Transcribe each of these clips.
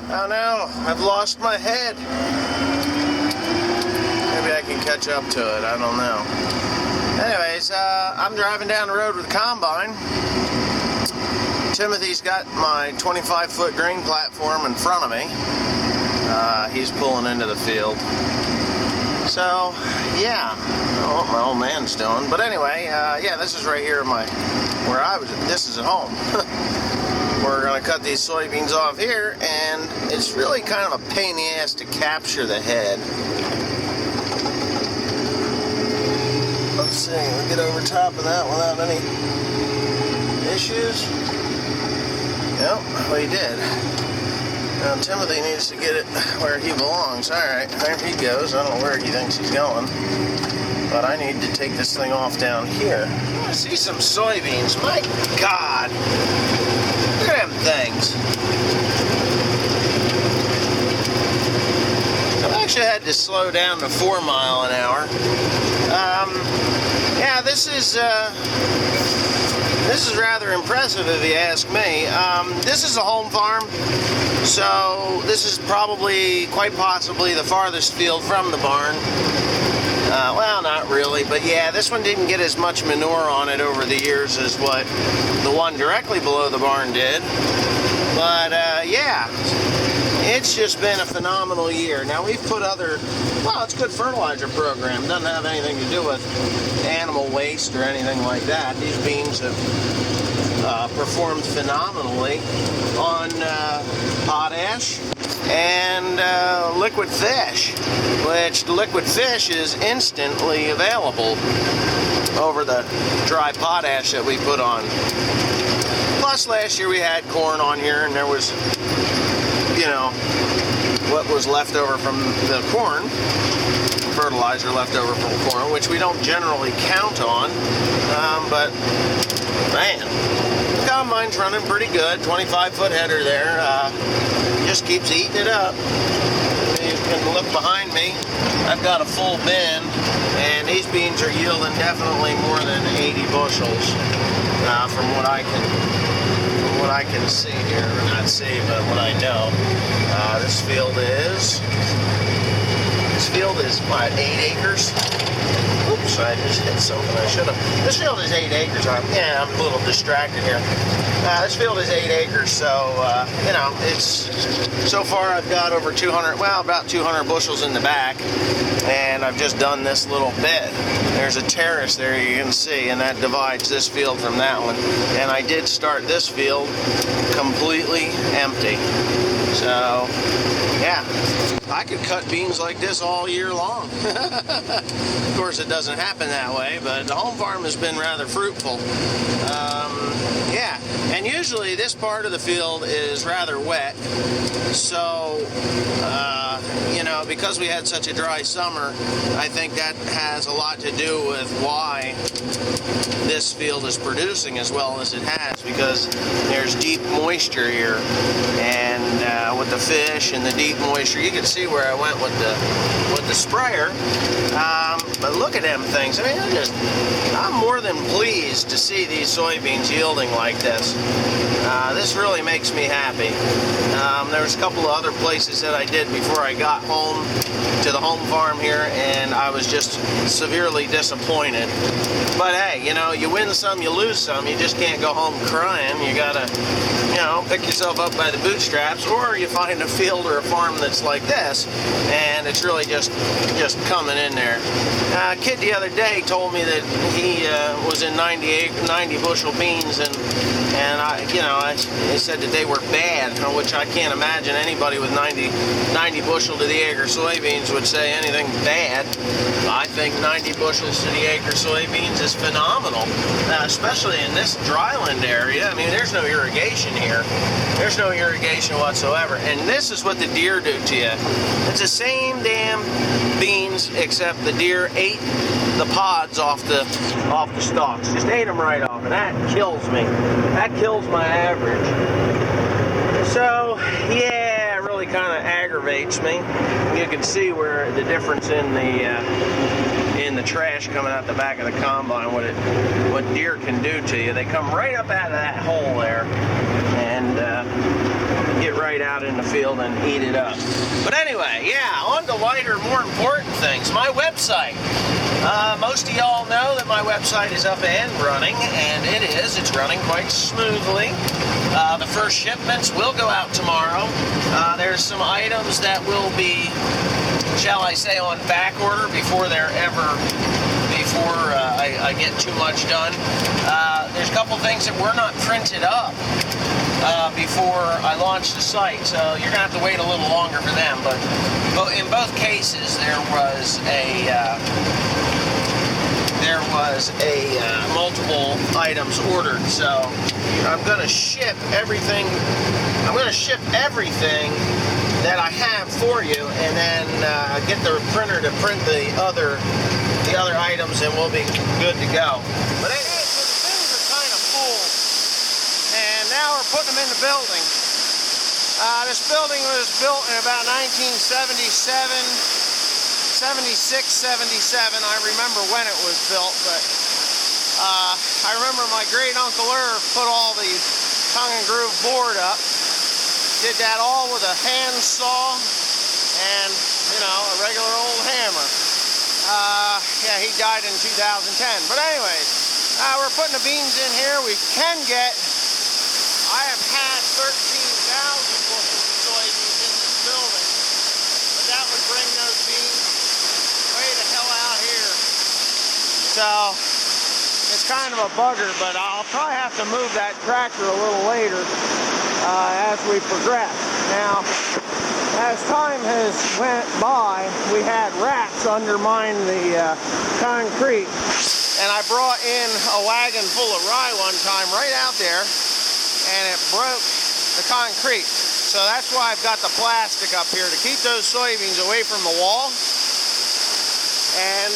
Oh no, I've lost my head. Maybe I can catch up to it, I don't know. Anyways, I'm driving down the road with the combine. Timothy's got my 25-foot grain platform in front of me. He's pulling into the field. So, yeah, I don't know what my old man's doing. But anyway, yeah, this is right here where I was. This is at home. We're going to cut these soybeans off here, and it's really kind of a pain in the ass to capture the head. Let's see, we'll get over top of that without any issues. Yep, we did. Now Timothy needs to get it where he belongs. Alright, there he goes. I don't know where he thinks he's going. But I need to take this thing off down here. I see some soybeans. My God! Look at them things. I've actually had to slow down to 4 miles an hour. Yeah, this is rather impressive if you ask me. This is a home farm, so this is probably, quite possibly, the farthest field from the barn. Well, not really, but yeah, this one didn't get as much manure on it over the years as what the one directly below the barn did. But yeah, it's just been a phenomenal year. Now we've put well, it's a good fertilizer program. Doesn't have anything to do with animal waste or anything like that. These beans have performed phenomenally on potash and liquid fish, which the liquid fish is instantly available over the dry potash that we put on. Plus last year we had corn on here, and there was, you know, what was left over from the corn, fertilizer left over from corn, which we don't generally count on, but man, the combine's running pretty good. 25-foot header there, just keeps eating it up. You can look behind me, I've got a full bin, and these beans are yielding definitely more than 80 bushels from what I can see here, or not see, but what I know. This field is what, 8 acres? Oops, I just hit something I should have. This field is 8 acres. I'm a little distracted here. This field is 8 acres, so, you know, it's, so far I've got over 200, well, about 200 bushels in the back, and I've just done this little bit. There's a terrace there you can see, and that divides this field from that one. And I did start this field completely empty. So, yeah, I could cut beans like this all year long. Of course, it doesn't happen that way, but the home farm has been rather fruitful. Yeah, and usually this part of the field is rather wet, so, you know, because we had such a dry summer, I think that has a lot to do with why this field is producing as well as it has, because there's deep moisture here, and with the fish and the deep moisture, you can see where I went with the sprayer. But look at them things. I mean, I'm more than pleased to see these soybeans yielding like this. This really makes me happy. There was a couple of other places that I did before I got home to the home farm here, and I was just severely disappointed. But hey, you know, you win some, you lose some. You just can't go home crying. You gotta, you know, pick yourself up by the bootstraps, or you find a field or a farm that's like this, and it's really just coming in there. A kid the other day told me that he was in 90 bushel beans, and he said that they were bad, which I can't imagine anybody with 90 bushel to the acre soybeans would say anything bad. I think 90 bushels to the acre soybeans is phenomenal, especially in this dryland area. I mean, there's no irrigation here. There's no irrigation whatsoever, and this is what the deer do to you. It's the same damn beans, except the deer ate the pods off the stalks. Just ate them right off, and that kills me. That kills my average. So, yeah, it really kind of aggravates me. You can see where the difference in the trash coming out the back of the combine, what deer can do to you. They come right up out of that hole there, and get right out in the field and eat it up. But anyway, yeah, on to lighter, more important things. My website. Most of y'all know that my website is up and running, and it is. It's running quite smoothly. The first shipments will go out tomorrow. There's some items that will be, shall I say, on back order before I get too much done. There's a couple things that were not printed up before I launch the site, so you're gonna have to wait a little longer for them. But in both cases, there was multiple items ordered. So I'm gonna ship everything. I'm gonna ship everything that I have for you, and then get the printer to print the other items, and we'll be good to go. But anyway, so the bins are kind of full, and now we're putting them in the building. This building was built in about 1977. 76, 77, I remember when it was built, but I remember my great Uncle Irv put all the tongue and groove board up, did that all with a hand saw and, you know, a regular old hammer. Yeah, he died in 2010, but anyways, we're putting the beans in here. We can get, I have had 13,000 bushels of soybeans in this building, but that would bring those beans way the hell out here. So it's kind of a bugger, but I'll probably have to move that tractor a little later as we progress. Now, as time has went by, we had rats undermine the concrete, and I brought in a wagon full of rye one time right out there, and it broke the concrete. So that's why I've got the plastic up here to keep those soybeans away from the wall. And,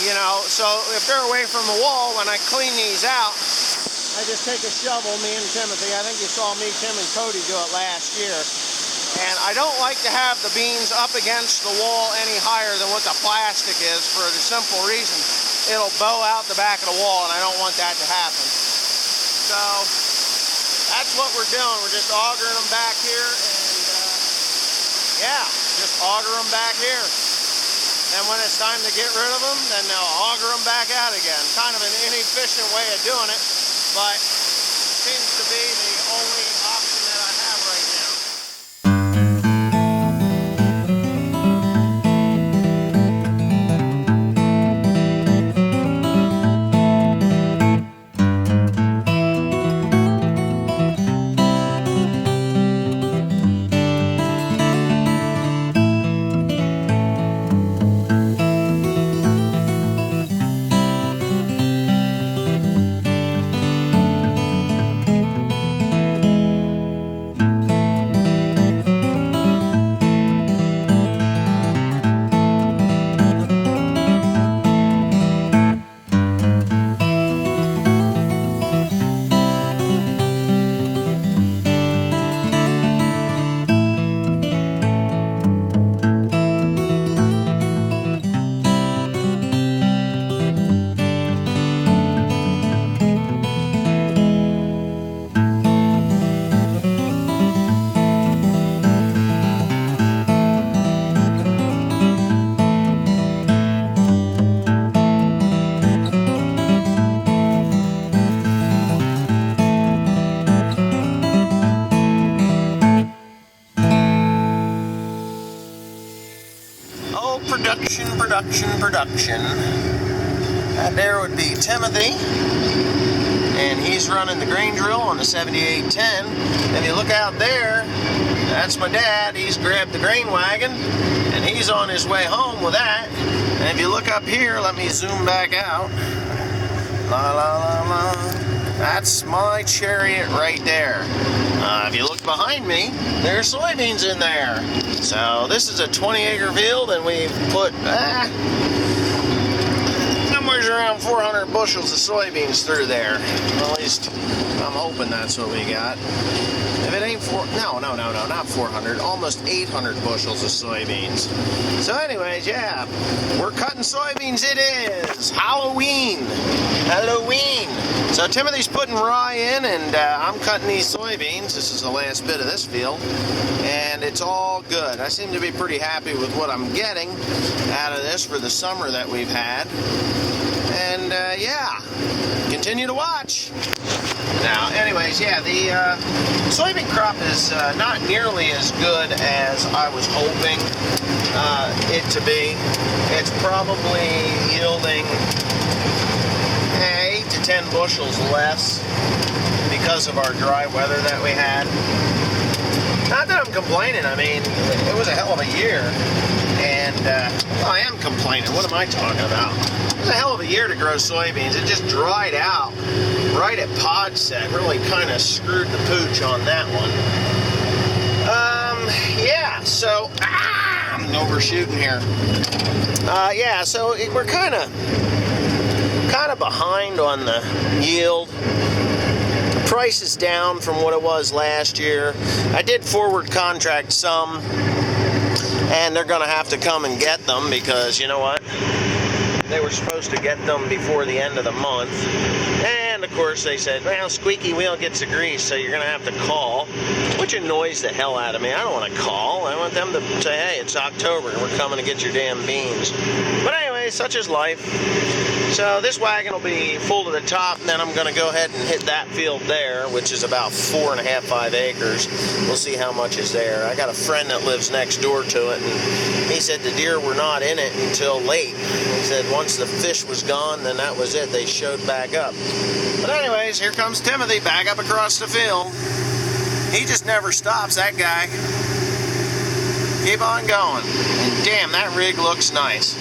you know, so if they're away from the wall, when I clean these out, I just take a shovel, me and Timothy. I think you saw me, Tim, and Cody do it last year. And I don't like to have the beans up against the wall any higher than what the plastic is, for the simple reason it'll bow out the back of the wall, and I don't want that to happen. So that's what we're doing. We're just augering them back here, and yeah, just auger them back here. And when it's time to get rid of them, then they'll auger them back out again. Kind of an inefficient way of doing it, but seems to be the only option that I have right now. Production. That there would be Timothy, and he's running the grain drill on the 7810. If you look out there, that's my dad. He's grabbed the grain wagon, and he's on his way home with that. And if you look up here, let me zoom back out. La la la la. That's my chariot right there. If you look behind me, there's soybeans in there. So this is a 20-acre field, and we've put somewhere around 400 bushels of soybeans through there. Well, at least I'm hoping that's what we got. If it ain't not 400, almost 800 bushels of soybeans. So anyways, yeah, we're cutting soybeans it is. Halloween. So Timothy's putting rye in, and I'm cutting these soybeans. This is the last bit of this field, and it's all good. I seem to be pretty happy with what I'm getting out of this for the summer that we've had. And yeah, continue to watch. Now, anyways, yeah, the soybean crop is not nearly as good as I was hoping it to be. It's probably yielding 8 to 10 bushels less because of our dry weather that we had. Not that I'm complaining. I mean, it was a hell of a year. And, well, I am complaining. What am I talking about? It was a hell of a year to grow soybeans. It just dried out right at pod set. Really kind of screwed the pooch on that one. Yeah, so, I'm overshooting here. Yeah, so we're kind of behind on the yield. The price is down from what it was last year. I did forward contract some, and they're going to have to come and get them because, you know what? They were supposed to get them before the end of the month. And, of course, they said, well, squeaky wheel gets the grease, so you're going to have to call, which annoys the hell out of me. I don't want to call. I want them to say, hey, it's October, and we're coming to get your damn beans. But anyway, such is life. So this wagon will be full to the top, and then I'm going to go ahead and hit that field there, which is about 4.5, 5 acres. We'll see how much is there. I got a friend that lives next door to it, and he said the deer were not in it until late. He said once the fish was gone, then that was it. They showed back up. But anyways, here comes Timothy back up across the field. He just never stops, that guy. Keep on going. And damn, that rig looks nice.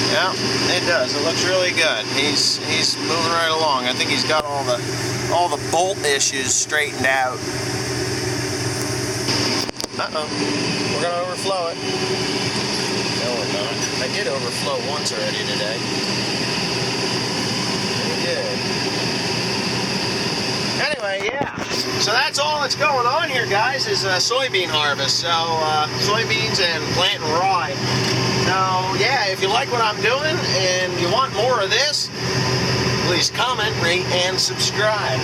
Yeah, it does. It looks really good. He's moving right along. I think he's got all the bolt issues straightened out. We're gonna overflow it. No, we're not. I did overflow once already today. We did. Anyway, yeah. So that's all that's going on here, guys, is soybean harvest. So soybeans and planting rye. So yeah, if you like what I'm doing and you want more of this, please comment, rate, and subscribe.